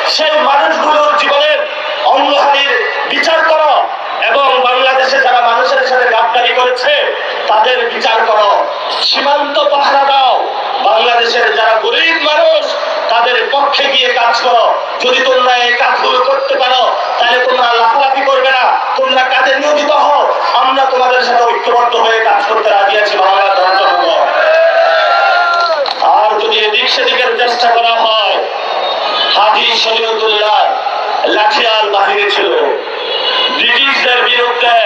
সেই মানুষগুলোর জীবনের অঙ্গহানির বিচার করো এবং বাংলাদেশে যারা মানুষের সাথে গাদ্দারি করেছে তাদের বিচার করো। সীমান্ত পাহারা দাও, বাংলাদেশের যারা গরিব মানুষ তাদের পক্ষে গিয়ে কাজ করো। যদি তোমরা এই কাজগুলো করতে পারো তাহলে তোমরা লাফালাফি করবে না, তোমরা কাজে নিয়োজিত হও। আমরা তোমাদের সাথে ঐক্যবদ্ধ হয়ে কাজ করতে রাজি আছি বাংলার জনগণ। আর যদি এদিক সেদিকের চেষ্টা করা হয়, হাজী শরীয়তুল্লাহ লাঠিয়াল বাহিনী ছিল ব্রিটিশদের বিরুদ্ধে।